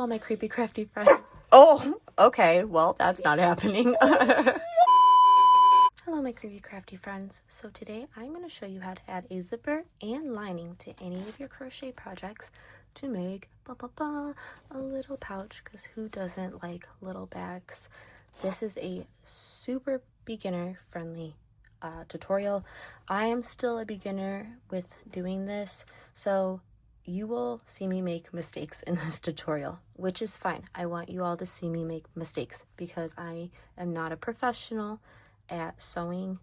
Hello, my creepy crafty friends. Oh, okay. Well, that's not happening. Hello, my creepy crafty friends. So today I'm going to show you how to add a zipper and lining to any of your crochet projects to make a little pouch, because who doesn't like little bags? This is a super beginner friendly tutorial. I am still a beginner with doing this, so you will see me make mistakes in this tutorial, which is fine. I want you all to see me make mistakes because I am not a professional at sewing.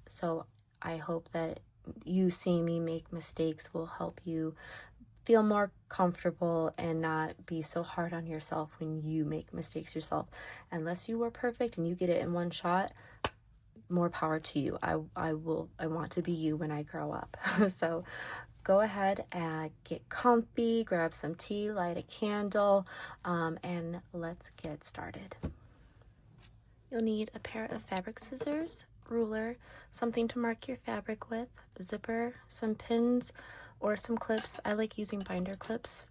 So I hope that you see me make mistakes will help you feel more comfortable and not be so hard on yourself when you make mistakes yourself. Unless you are perfect and you get it in one shot, more power to you. I want to be you when I grow up. So go ahead and get comfy, grab some tea, light a candle, and let's get started. You'll need a pair of fabric scissors, ruler, something to mark your fabric with, zipper, some pins, or some clips. I like using binder clips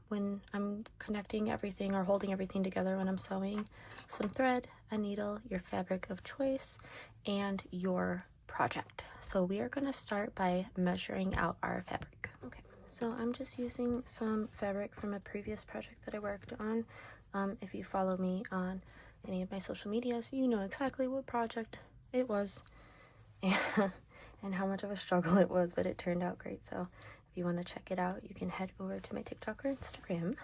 when I'm connecting everything or holding everything together when I'm sewing. Some thread, a needle, your fabric of choice, and your project. So we are going to start by measuring out our fabric. Okay, so I'm just using some fabric from a previous project that I worked on. If you follow me on any of my social medias, you know exactly what project it was and how much of a struggle it was, but it turned out great. So if you want to check it out, you can head over to my TikTok or Instagram.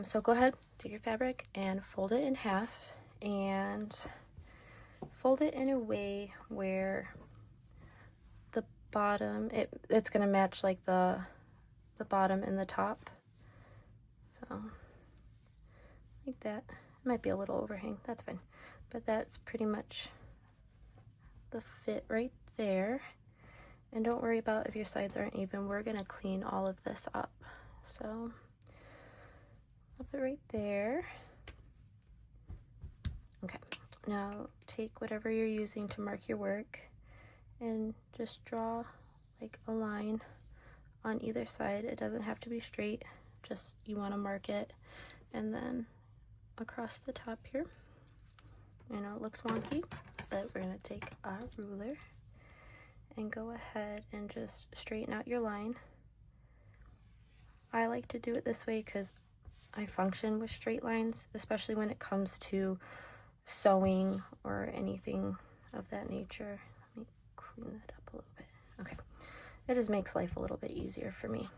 So go ahead, take your fabric and fold it in half, and fold it in a way where the bottom, it's going to match like the bottom and the top. So like that. It might be a little overhang, that's fine. But that's pretty much the fit right there. And don't worry about if your sides aren't even. We're going to clean all of this up. So up it right there. Okay, now take whatever you're using to mark your work and just draw like a line on either side. It doesn't have to be straight, just you want to mark it. And then across the top here, I know it looks wonky, but we're going to take our ruler and go ahead and just straighten out your line. I like to do it this way because I function with straight lines, especially when it comes to sewing or anything of that nature. Let me clean that up a little bit. Okay, it just makes life a little bit easier for me.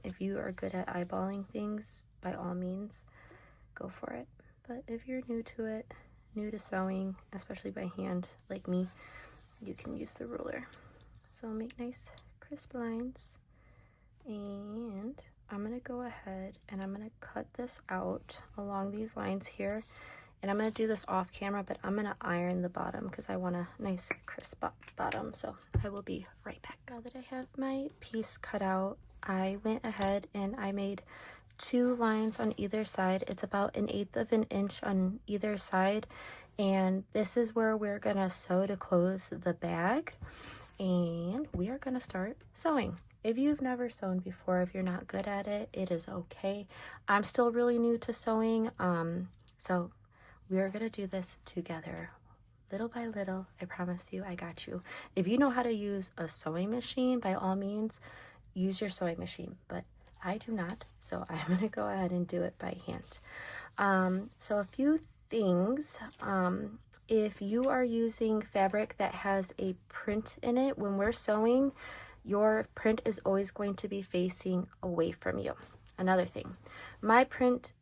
If you are good at eyeballing things, by all means, go for it. But if you're new to it, new to sewing, especially by hand like me, you can use the ruler. So make nice crisp lines, and I'm going to go ahead and I'm going to cut this out along these lines here. And I'm going to do this off camera, but I'm going to iron the bottom because I want a nice crisp bottom. So I will be right back. Now that I have my piece cut out, I went ahead and I made 2 lines on either side. It's about 1/8 of an inch on either side. And this is where we're going to sew to close the bag. And we are going to start sewing. If you've never sewn before, if you're not good at it, it is okay. I'm still really new to sewing. So we are going to do this together, little by little. I promise you, I got you. If you know how to use a sewing machine, by all means, use your sewing machine. But I do not, so I'm going to go ahead and do it by hand. So a few things. If you are using fabric that has a print in it, when we're sewing, your print is always going to be facing away from you. Another thing, my print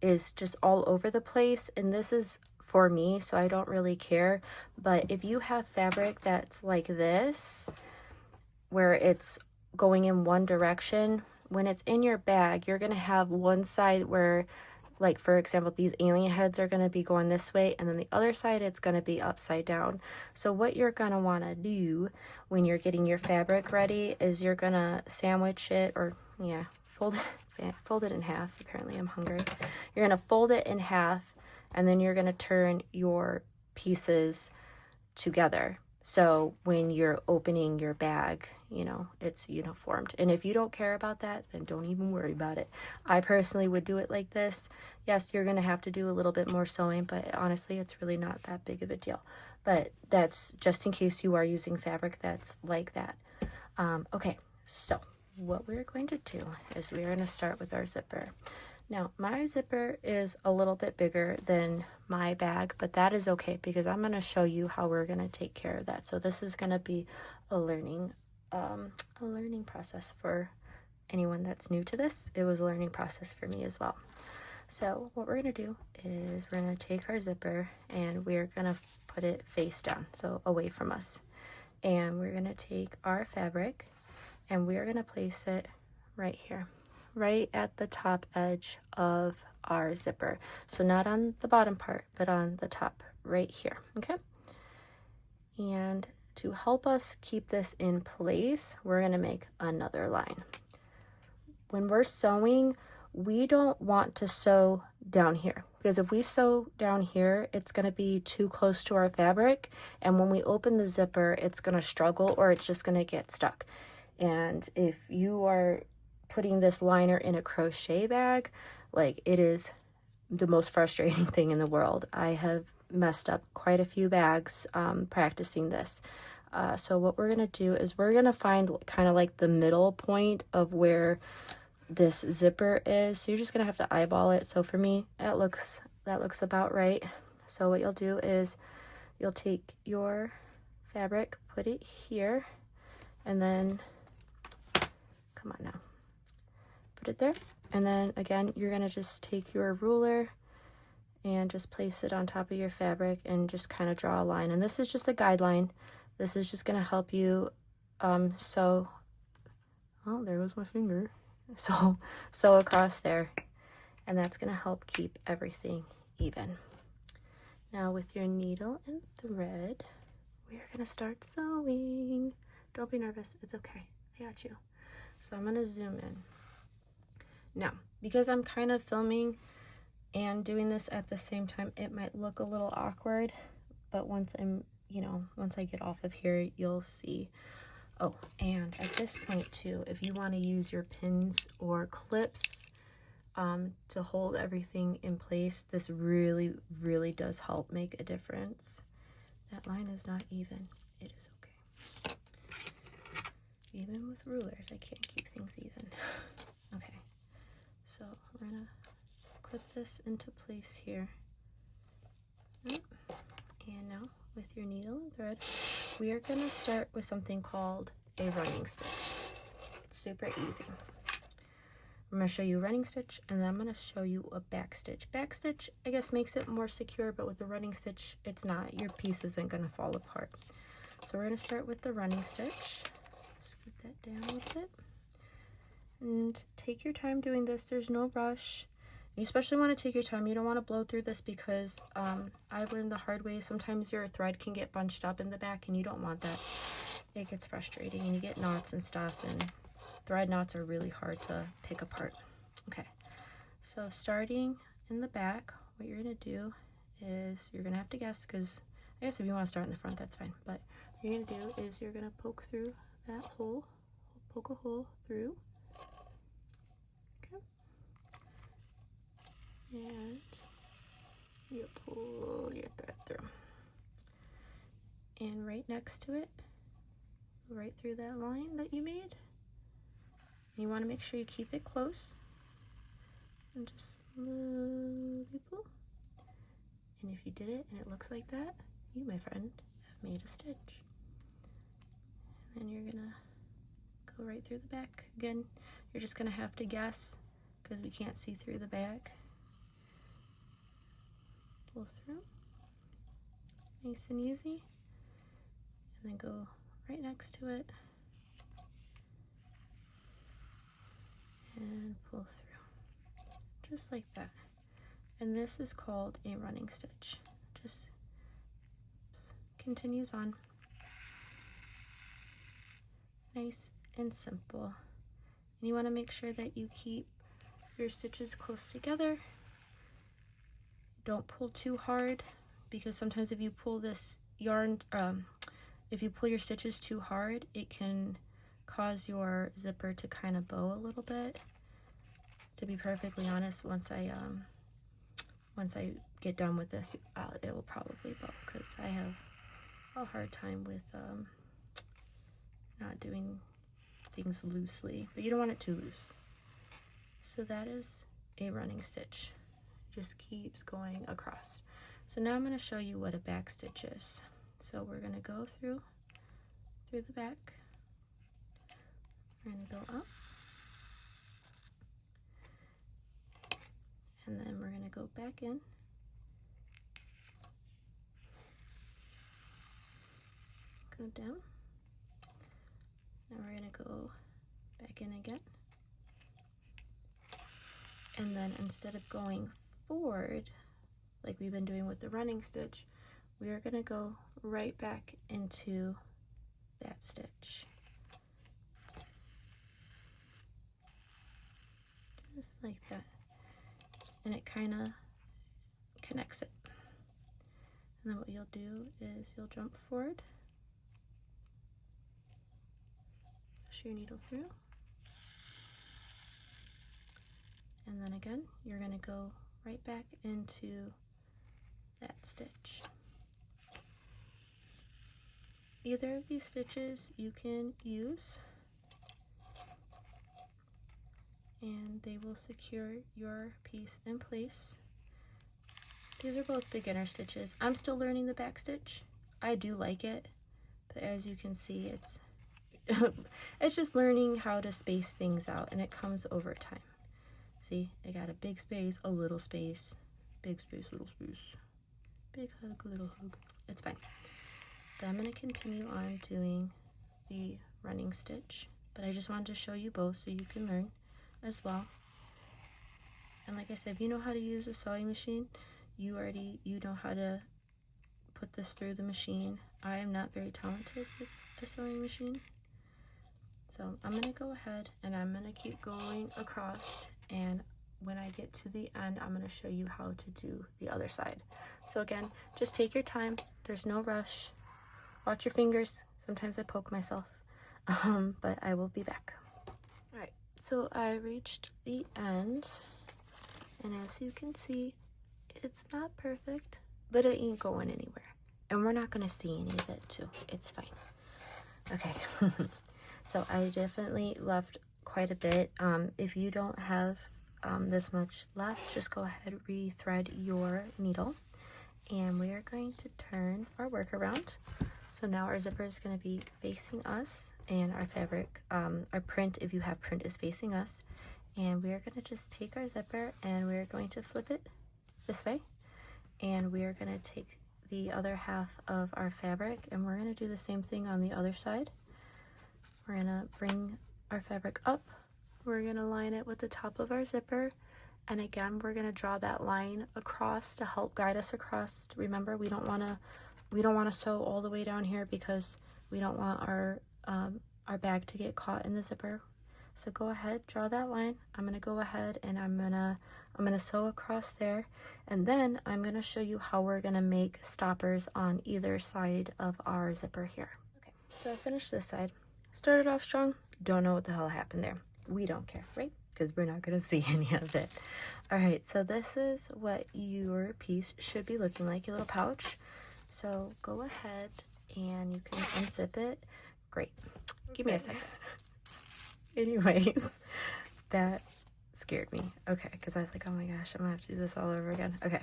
is just all over the place, and this is for me, so I don't really care. But if you have fabric that's like this, where it's going in one direction, when it's in your bag, you're going to have one side where, like for example, these alien heads are going to be going this way, and then the other side it's going to be upside down. So what you're going to want to do when you're getting your fabric ready is you're going to sandwich it, or fold it in half. Apparently I'm hungry. You're going to fold it in half, and then you're going to turn your pieces together. So when you're opening your bag, you know, it's uniformed. And if you don't care about that, then don't even worry about it. I personally would do it like this. Yes, you're going to have to do a little bit more sewing, but honestly, it's really not that big of a deal. But that's just in case you are using fabric that's like that. Okay, so what we're going to do is we're going to start with our zipper. Now, my zipper is a little bit bigger than my bag, but that is okay because I'm going to show you how we're going to take care of that. So this is going to be a learning process for anyone that's new to this. It was a learning process for me as well. So what we're going to do is we're going to take our zipper and we're going to put it face down, so away from us. And we're going to take our fabric and we're going to place it right here, right at the top edge of our zipper. So not on the bottom part, but on the top right here, okay? And to help us keep this in place, we're going to make another line. When we're sewing, we don't want to sew down here because if we sew down here, it's going to be too close to our fabric. And when we open the zipper, it's going to struggle or it's just going to get stuck. And if you are putting this liner in a crochet bag, like, it is the most frustrating thing in the world. I have messed up quite a few bags practicing this. So what we're going to do is we're going to find kind of like the middle point of where this zipper is. So you're just gonna have to eyeball it. So for me, that looks about right. So what you'll do is you'll take your fabric, put it here, and then come on now, put it there. And then again, you're gonna just take your ruler and just place it on top of your fabric and just kind of draw a line. And this is just a guideline. This is just gonna help you sew. Oh, there goes my finger. So sew across there, and that's going to help keep everything even. Now with your needle and thread, we're going to start sewing. Don't be nervous, it's okay, I got you. So I'm going to zoom in. Now, because I'm kind of filming and doing this at the same time, it might look a little awkward, but once I get off of here, you'll see. Oh, and at this point too, if you want to use your pins or clips to hold everything in place, this really, really does help make a difference. That line is not even. It is okay. Even with rulers, I can't keep things even. Okay, so we're going to clip this into place here. And now, with your needle and thread, we are going to start with something called a running stitch. It's super easy. I'm going to show you a running stitch, and then I'm going to show you a back stitch. Back stitch, I guess, makes it more secure, but with the running stitch, it's not. Your piece isn't going to fall apart. So we're going to start with the running stitch. Scoot that down a little bit. And take your time doing this. There's no rush. You especially want to take your time. You don't want to blow through this because I've learned the hard way. Sometimes your thread can get bunched up in the back and you don't want that. It gets frustrating and you get knots and stuff, and thread knots are really hard to pick apart. Okay, so starting in the back, what you're going to do is you're going to have to guess, because I guess if you want to start in the front, that's fine. But what you're going to do is you're going to poke through that hole, poke a hole through. And you pull your thread through. And right next to it, right through that line that you made, you want to make sure you keep it close. And just slowly pull. And if you did it and it looks like that, you, my friend, have made a stitch. And then you're going to go right through the back. Again, you're just going to have to guess because we can't see through the back. Pull through, nice and easy, and then go right next to it and pull through, just like that. And this is called a running stitch. Just continues on, nice and simple. And you want to make sure that you keep your stitches close together. Don't pull too hard, because sometimes if you pull this yarn, if you pull your stitches too hard, it can cause your zipper to kind of bow a little bit. To be perfectly honest, once I get done with this, it will probably bow, because I have a hard time with not doing things loosely, but you don't want it too loose. So that is a running stitch. Just keeps going across. So now I'm going to show you what a back stitch is. So we're going to go through the back. We're going to go up. And then we're going to go back in. Go down. Now we're going to go back in again. And then instead of going forward, like we've been doing with the running stitch, we are going to go right back into that stitch. Just like that. And it kind of connects it. And then what you'll do is you'll jump forward, push your needle through, and then again you're going to go right back into that stitch. Either of these stitches you can use, and they will secure your piece in place. These are both beginner stitches. I'm still learning the back stitch. I do like it, but as you can see, it's it's just learning how to space things out, and it comes over time. See, I got a big space, a little space, big space, little space, big hug, little hug. It's fine. But I'm going to continue on doing the running stitch, but I just wanted to show you both so you can learn as well. And like I said, if you know how to use a sewing machine, you know how to put this through the machine. I am not very talented with a sewing machine, so I'm gonna go ahead and I'm gonna keep going across, and when I get to the end, I'm gonna show you how to do the other side. So again, just take your time. There's no rush. Watch your fingers. Sometimes I poke myself, but I will be back. All right. So I reached the end, and as you can see, it's not perfect, but it ain't going anywhere. And we're not gonna see any of it too. It's fine. Okay. So I definitely left quite a bit. If you don't have this much left, just go ahead, re-thread your needle, and we are going to turn our work around. So now our zipper is going to be facing us, and our fabric, our print, if you have print, is facing us. And we are going to just take our zipper and we're going to flip it this way. And we are going to take the other half of our fabric, and we're going to do the same thing on the other side. We're going to bring our fabric up. We're going to line it with the top of our zipper. And again, we're going to draw that line across to help guide us across. Remember, we don't want to sew all the way down here because we don't want our bag to get caught in the zipper. So go ahead, draw that line. I'm going to go ahead and I'm going to sew across there, and then I'm going to show you how we're going to make stoppers on either side of our zipper here. Okay, so I finished this side. Started off strong. Don't know what the hell happened there. We don't care, right? Because we're not going to see any of it. All right, so this is what your piece should be looking like, your little pouch. So go ahead and you can unzip it. Great. Give me a second. Anyways, that scared me. Okay, because I was like, oh my gosh, I'm gonna have to do this all over again. Okay,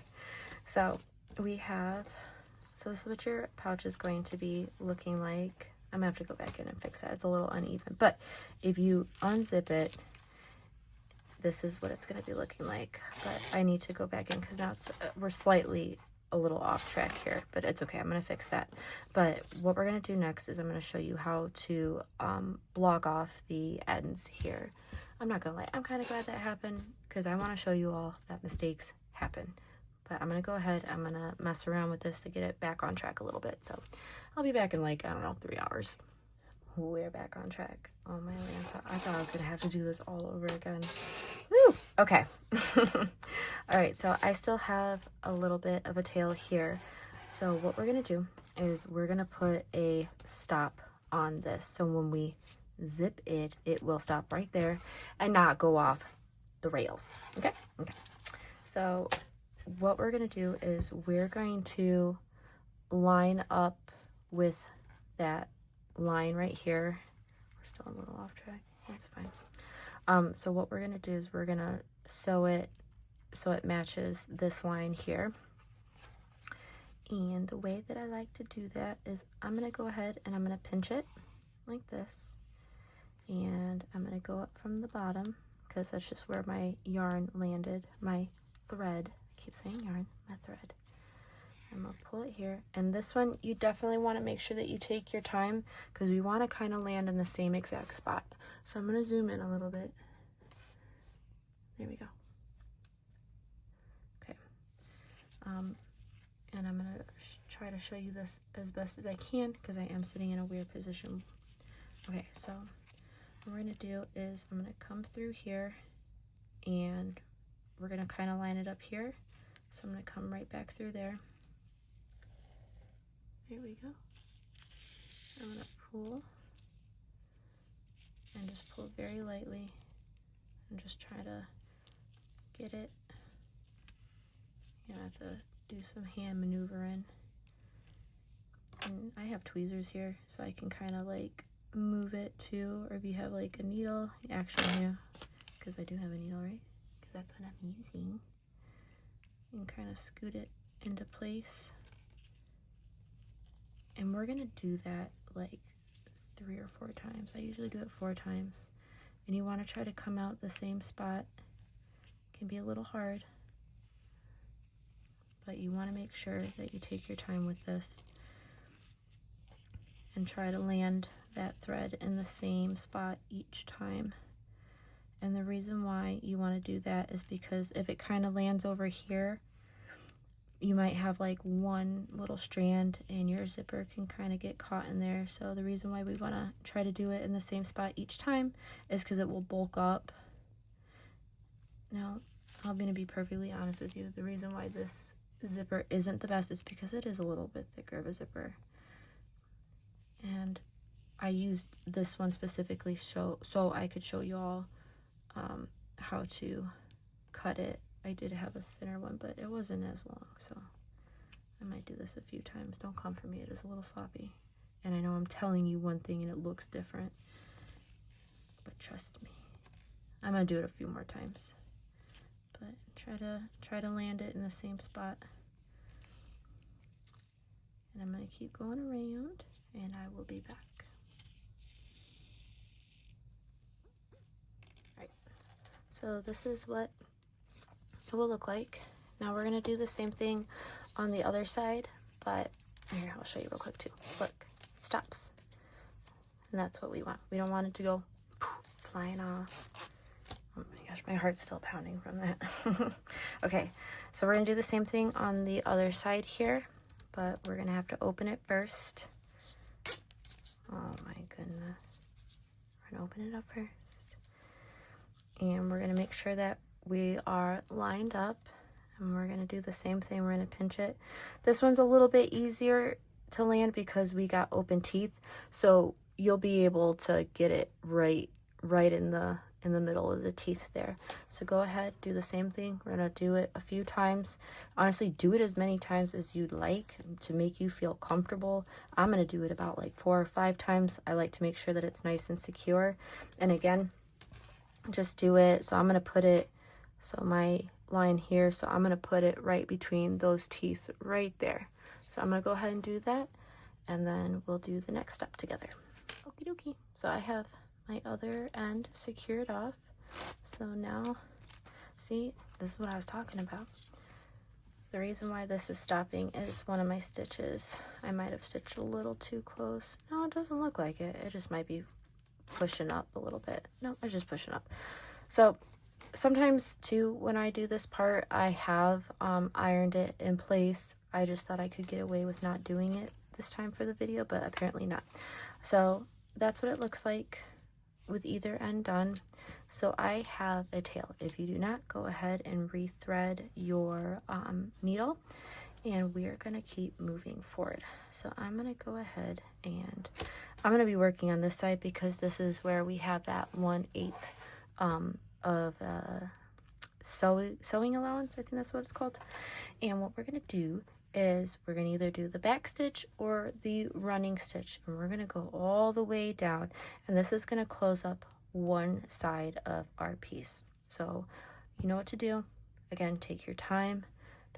so this is what your pouch is going to be looking like. I'm gonna have to go back in and fix that. It's a little uneven, but if you unzip it, this is what it's gonna be looking like. But I need to go back in because now we're slightly a little off track here, but it's okay. I'm gonna fix that. But what we're gonna do next is I'm gonna show you how to block off the ends here. I'm not gonna lie, I'm kind of glad that happened because I want to show you all that mistakes happen. But I'm gonna go ahead, I'm gonna mess around with this to get it back on track a little bit. So I'll be back in like, I don't know, 3 hours. We're back on track. Oh my Lanta, I thought I was gonna have to do this all over again. Woo! Okay. All right, so I still have a little bit of a tail here. So what we're gonna do is we're gonna put a stop on this. So when we zip it, it will stop right there and not go off the rails. Okay. So what we're going to do is we're going to line up with that line right here. We're still a little off track. That's fine. So what we're going to do is we're going to sew it so it matches this line here. And the way that I like to do that is I'm going to go ahead and I'm going to pinch it like this. And I'm going to go up from the bottom because that's just where my yarn landed, my thread. I keep saying yarn, my thread. I'm going to pull it here. And this one, you definitely want to make sure that you take your time because we want to kind of land in the same exact spot. So I'm going to zoom in a little bit. There we go. Okay. And I'm going to try to show you this as best as I can because I am sitting in a weird position. Okay, so what we're going to do is I'm going to come through here and we're going to kind of line it up here. So I'm going to come right back through there. There we go. I'm going to pull and just pull very lightly and just try to get it. You know, I have to do some hand maneuvering. And I have tweezers here so I can kind of like move it too, or if you have like a needle, actually no, because I do have a needle, right? Because that's what I'm using. And kind of scoot it into place. And we're gonna do that like 3 or 4 times. I usually do it 4 times. And you want to try to come out the same spot. It can be a little hard, but you want to make sure that you take your time with this and try to land that thread in the same spot each time. And the reason why you want to do that is because if it kind of lands over here, you might have like one little strand and your zipper can kind of get caught in there. So the reason why we want to try to do it in the same spot each time is because it will bulk up. Now, I'm going to be perfectly honest with you. The reason why this zipper isn't the best is because it is a little bit thicker of a zipper. And I used this one specifically so I could show you all how to cut it. I did have a thinner one, but it wasn't as long, so I might do this a few times. Don't come for me, it is a little sloppy. And I know I'm telling you one thing and it looks different, but trust me, I'm gonna do it a few more times. But try to land it in the same spot. And I'm gonna keep going around and I will be back. Alright, so this is what it will look like. Now we're gonna do the same thing on the other side, but here, I'll show you real quick too. Look, it stops. And that's what we want. We don't want it to go flying off. Oh my gosh, my heart's still pounding from that. Okay, so we're gonna do the same thing on the other side here, but we're gonna have to open it first. Oh my goodness. We're gonna open it up first. And we're gonna make sure that we are lined up, and we're going to do the same thing. We're going to pinch it. This one's a little bit easier to land because we got open teeth, so you'll be able to get it right in the middle of the teeth there. So go ahead, do the same thing. We're going to do it a few times. Honestly, do it as many times as you'd like to make you feel comfortable. I'm going to do it about like 4 or 5 times. I like to make sure that it's nice and secure. And again, just do it. So I'm going to put it, so my line here, so I'm going to put it right between those teeth right there. So I'm going to go ahead and do that, and then we'll do the next step together. Okie dokie. So I have my other end secured off. So now, see, this is what I was talking about. The reason why this is stopping is one of my stitches. I might have stitched a little too close. No, it doesn't look like it. It just might be pushing up a little bit. No, it's just pushing up. So sometimes too, when I do this part, I have ironed it in place. I just thought I could get away with not doing it this time for the video, but apparently not. So that's what it looks like with either end done. So I have a tail. If you do not, go ahead and rethread your needle and we are going to keep moving forward. So I'm going to go ahead and I'm going to be working on this side because this is where we have that 1/8 of sewing allowance. I think that's what it's called. And what we're going to do is we're going to either do the back stitch or the running stitch, and we're going to go all the way down, and this is going to close up one side of our piece. So you know what to do. Again, take your time.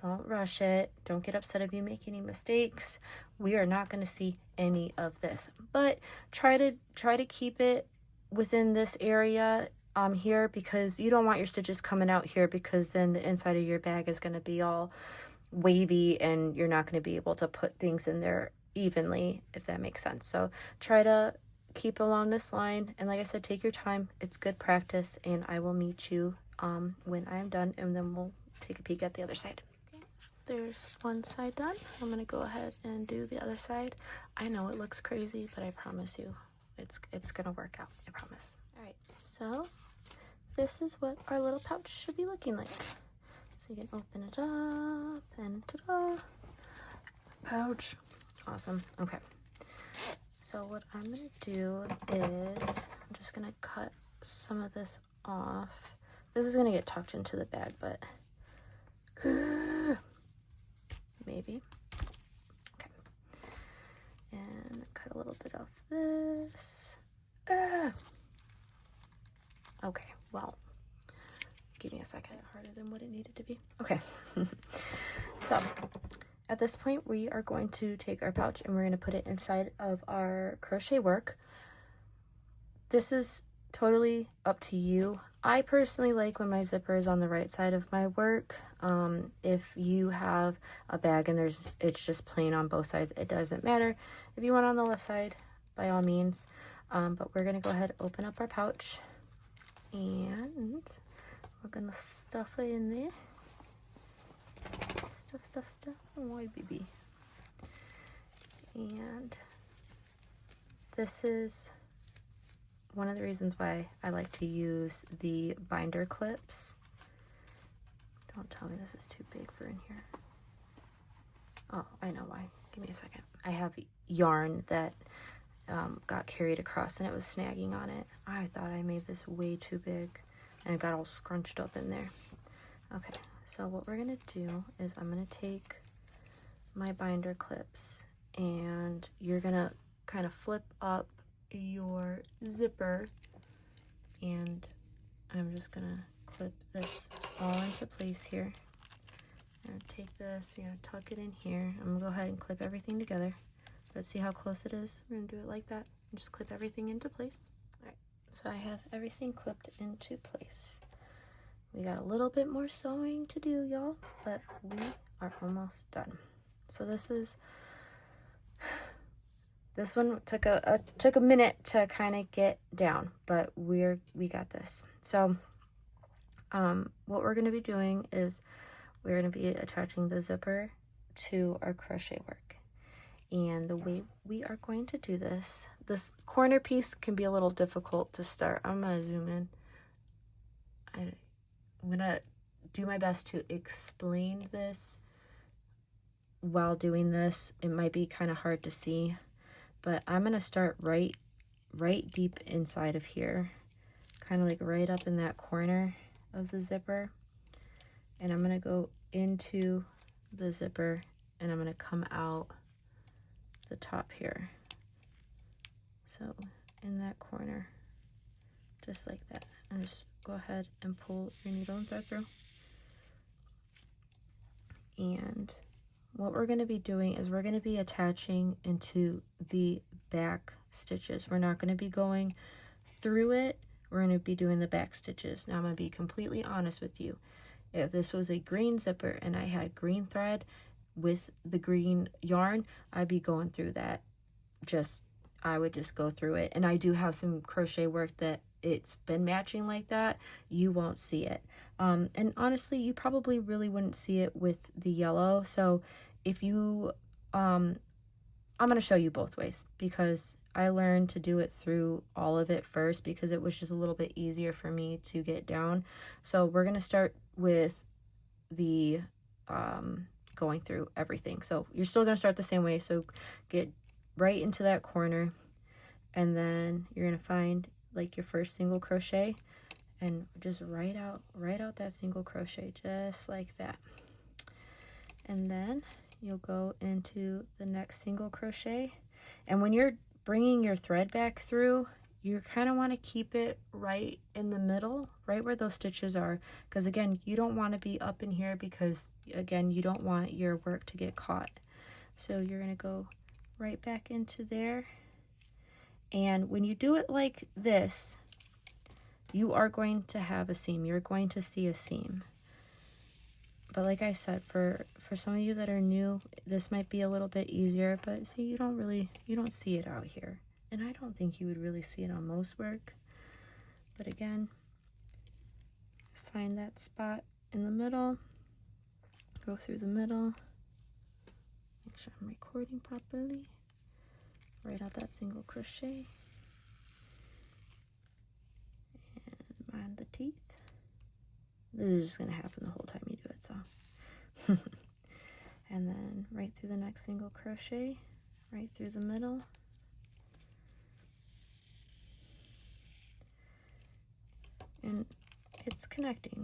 Don't rush it. Don't get upset if you make any mistakes. We are not going to see any of this, but try to keep it within this area here, because you don't want your stitches coming out here, because then the inside of your bag is going to be all wavy and you're not going to be able to put things in there evenly, if that makes sense. So try to keep along this line, and like I said, take your time. It's good practice, and I will meet you when I am done, and then we'll take a peek at the other side. There's one side done. I'm gonna go ahead and do the other side. I know it looks crazy, but I promise you it's gonna work out. I promise. All right, so this is what our little pouch should be looking like. So you can open it up, and ta-da, pouch. Awesome. Okay, so what I'm gonna do is I'm just gonna cut some of this off. This is gonna get tucked into the bag, but maybe. Okay. And cut a little bit off this. Okay, well, give me a second. Harder than what it needed to be. Okay. So at this point, we are going to take our pouch and we're going to put it inside of our crochet work. This is totally up to you. I personally like when my zipper is on the right side of my work. If you have a bag and it's just plain on both sides, it doesn't matter. If you want on the left side, by all means. But we're gonna go ahead and open up our pouch, and we're gonna stuff it in there. Stuff. Oh, baby. And this is one of the reasons why I like to use the binder clips. Don't tell me this is too big for in here. Oh, I know why. Give me a second. I have yarn that got carried across and it was snagging on it. I thought I made this way too big and it got all scrunched up in there. Okay, so what we're gonna do is I'm gonna take my binder clips, and you're gonna kind of flip up your zipper, and I'm just gonna clip this all into place here. I'm gonna take this, you're gonna tuck it in here. I'm gonna go ahead and clip everything together. Let's see how close it is. We're gonna do it like that and just clip everything into place. All right, so I have everything clipped into place. We got a little bit more sewing to do, y'all, but we are almost done. So this one took a minute to kind of get down, but we got this. So what we're going to be doing is we're going to be attaching the zipper to our crochet work. And the way we are going to do this corner piece can be a little difficult to start. I'm going to zoom in. I'm going to do my best to explain this while doing this. It might be kind of hard to see, but I'm going to start right deep inside of here, kind of like right up in that corner of the zipper. And I'm going to go into the zipper and I'm going to come out the top here. So in that corner, just like that. And just go ahead and pull your needle and thread through. And what we're going to be doing is we're going to be attaching into the back stitches. We're not going to be going through it. We're going to be doing the back stitches. Now I'm going to be completely honest with you. If this was a green zipper and I had green thread with the green yarn, I'd be going through that. I would just go through it. And I do have some crochet work that it's been matching like that. You won't see it. And honestly, you probably really wouldn't see it with the yellow. So if you, I'm going to show you both ways, because I learned to do it through all of it first because it was just a little bit easier for me to get down. So we're going to start with the going through everything. So you're still going to start the same way. So get right into that corner, and then you're going to find like your first single crochet and just write out that single crochet just like that. And then you'll go into the next single crochet, and when you're bringing your thread back through, you kind of want to keep it right in the middle, right where those stitches are, because again, you don't want to be up in here, because again, you don't want your work to get caught. So you're going to go right back into there, and when you do it like this, you are going to have a seam. You're going to see a seam. But like I said, for some of you that are new, this might be a little bit easier, but see, you don't see it out here. And I don't think you would really see it on most work. But again, find that spot in the middle, go through the middle, make sure I'm recording properly, write out that single crochet, and mind the teeth. This is just going to happen the whole time you do it, so. And then right through the next single crochet, right through the middle. And it's connecting.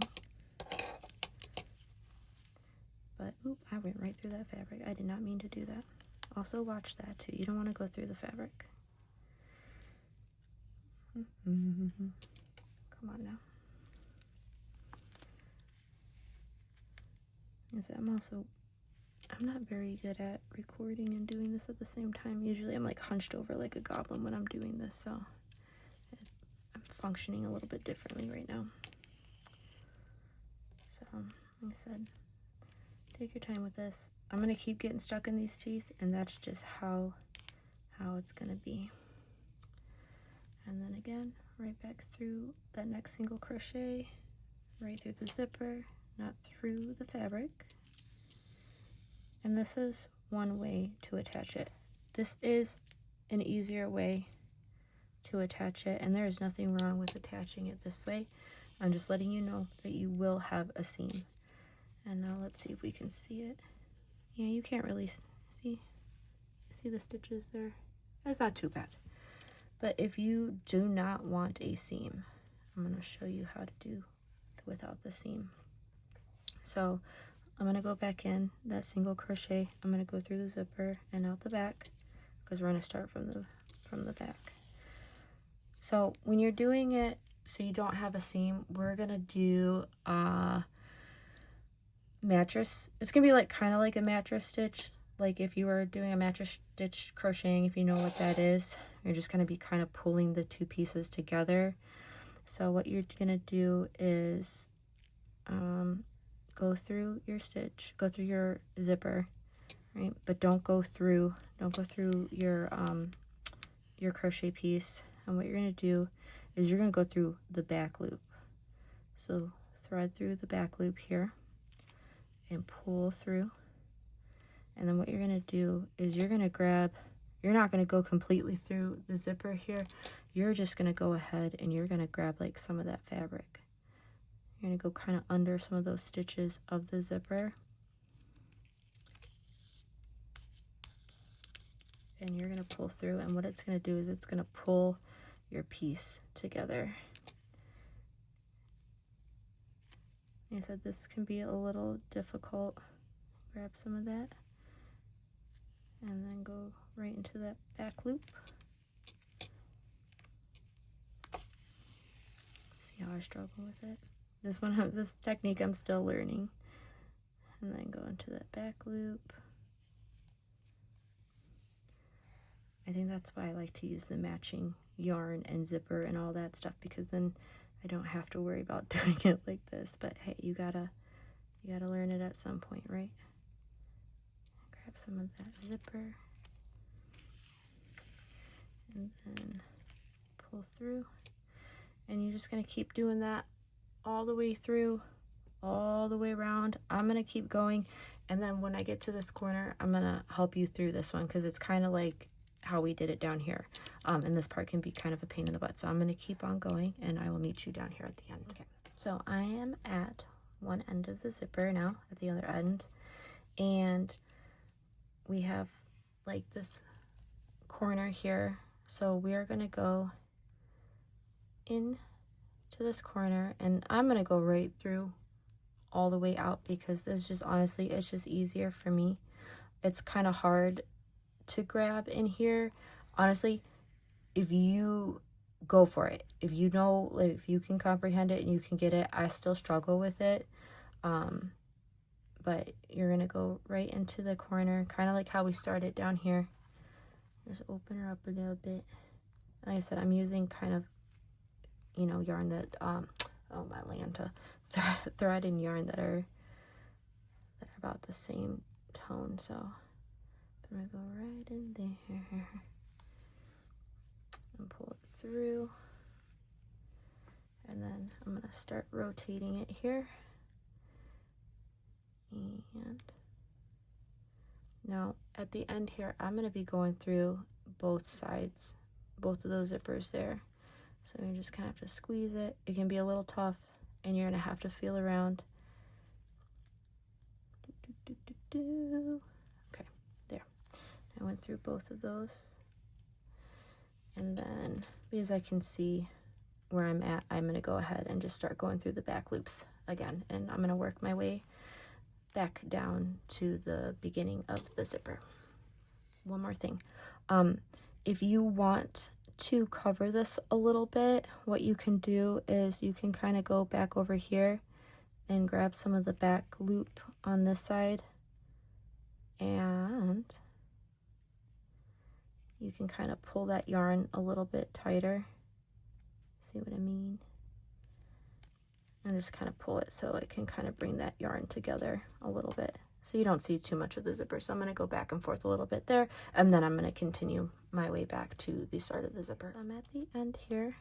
But, oop, I went right through that fabric. I did not mean to do that. Also watch that too. You don't want to go through the fabric. Come on now. I'm not very good at recording and doing this at the same time. Usually I'm like hunched over like a goblin when I'm doing this, so I'm functioning a little bit differently right now. So, like I said, take your time with this. I'm going to keep getting stuck in these teeth, and that's just how it's going to be. And then again, right back through that next single crochet, right through the zipper, not through the fabric. And this is one way to attach it. This is an easier way to attach it, and there is nothing wrong with attaching it this way. I'm just letting you know that you will have a seam. And now let's see if we can see it. Yeah, you can't really see the stitches there. It's not too bad. But if you do not want a seam, I'm going to show you how to do without the seam. So I'm going to go back in that single crochet. I'm going to go through the zipper and out the back, because we're going to start from the back. So when you're doing it so you don't have a seam, we're going to do a mattress. It's going to be like kind of like a mattress stitch. Like if you were doing a mattress stitch crocheting, if you know what that is, you're just going to be kind of pulling the two pieces together. So what you're going to do is go through your stitch, go through your zipper, right? But don't go through your crochet piece. And what you're going to do is you're going to go through the back loop. So thread through the back loop here and pull through. And then what you're going to do is you're going to grab, you're not going to go completely through the zipper here. You're just going to go ahead and you're going to grab like some of that fabric. You're going to go kind of under some of those stitches of the zipper. And you're going to pull through, and what it's going to do is it's going to pull your piece together. Like I said, this can be a little difficult. Grab some of that and then go right into that back loop. See how I struggle with it? This technique I'm still learning. And then go into that back loop. I think that's why I like to use the matching yarn and zipper and all that stuff, because then I don't have to worry about doing it like this. But hey, you gotta learn it at some point, right? Grab some of that zipper and then pull through, and you're just gonna keep doing that all the way through, all the way around. I'm gonna keep going, and then when I get to this corner, I'm gonna help you through this one, because it's kind of like how we did it down here, and this part can be kind of a pain in the butt. So I'm going to keep on going, and I will meet you down here at the end. Okay, so I am at one end of the zipper now, at the other end, and we have like this corner here. So we are going to go in to this corner, and I'm going to go right through all the way out because this just honestly, it's just easier for me. It's kind of hard to grab in here. Honestly, if you go for it, if you know, like, if you can comprehend it and you can get it, I still struggle with it. But you're gonna go right into the corner, kind of like how we started down here. Just open her up a little bit. Like I said, I'm using kind of, you know, yarn that oh my Lanta, thread and yarn that are about the same tone. So I'm gonna go right in there and pull it through, and then I'm gonna start rotating it here. And now at the end here, I'm going to be going through both sides, both of those zippers there. So you just kind of have to squeeze it. It can be a little tough, and you're going to have to feel around. Okay, there. I went through both of those. And then, because I can see where I'm at, I'm going to go ahead and just start going through the back loops again. And I'm going to work my way back down to the beginning of the zipper. One more thing. If you want to cover this a little bit, what you can do is you can kind of go back over here and grab some of the back loop on this side, and you can kind of pull that yarn a little bit tighter. See what I mean? And just kind of pull it so it can kind of bring that yarn together a little bit, so you don't see too much of the zipper. So I'm going to go back and forth a little bit there, and then I'm going to continue my way back to the start of the zipper. So I'm at the end here,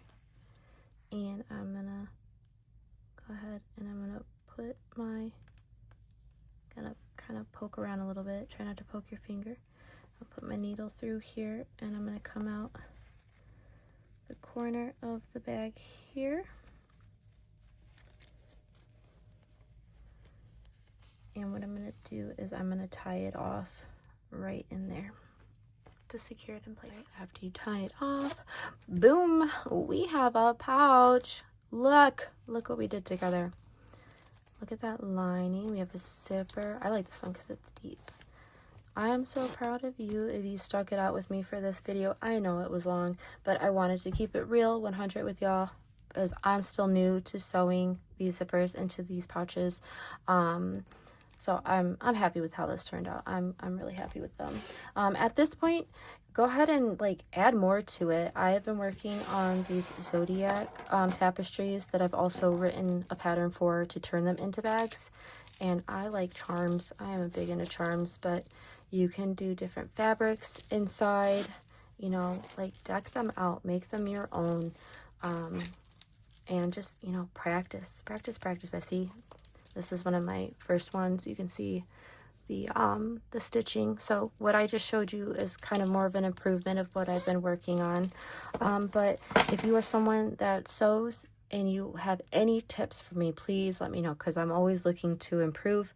and I'm going to go ahead and I'm going to put my, gonna kind of poke around a little bit. Try not to poke your finger. I'll put my needle through here, and I'm going to come out the corner of the bag here. And what I'm going to do is I'm going to tie it off right in there to secure it in place. Right after you tie it off, boom, we have a pouch. Look what we did together. Look at that lining. We have a zipper. I like this one because it's deep. I am so proud of you if you stuck it out with me for this video. I know it was long, but I wanted to keep it real 100 with y'all because I'm still new to sewing these zippers into these pouches. So I'm happy with how this turned out. I'm really happy with them. At this point, go ahead and like add more to it. I have been working on these zodiac tapestries that I've also written a pattern for to turn them into bags. And I like charms. I am a big into charms, but you can do different fabrics inside, you know, like deck them out, make them your own, and just, you know, practice. But see, this is one of my first ones. You can see the stitching. So what I just showed you is kind of more of an improvement of what I've been working on. But if you are someone that sews and you have any tips for me, please let me know, because I'm always looking to improve.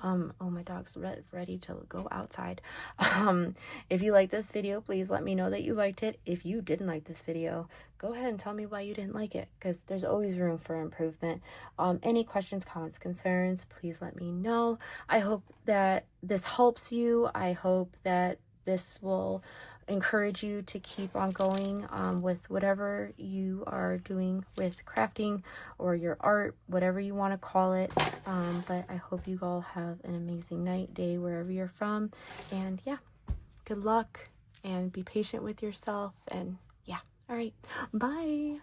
Oh, my dog's ready to go outside. If you like this video, please let me know that you liked it. If you didn't like this video, go ahead and tell me why you didn't like it, because there's always room for improvement. Any questions, comments, concerns, please let me know. I hope that this helps you. I hope that this will encourage you to keep on going with whatever you are doing with crafting or your art, whatever you want to call it. But I hope you all have an amazing night, day, wherever you're from. And yeah, good luck and be patient with yourself. And yeah, all right, bye.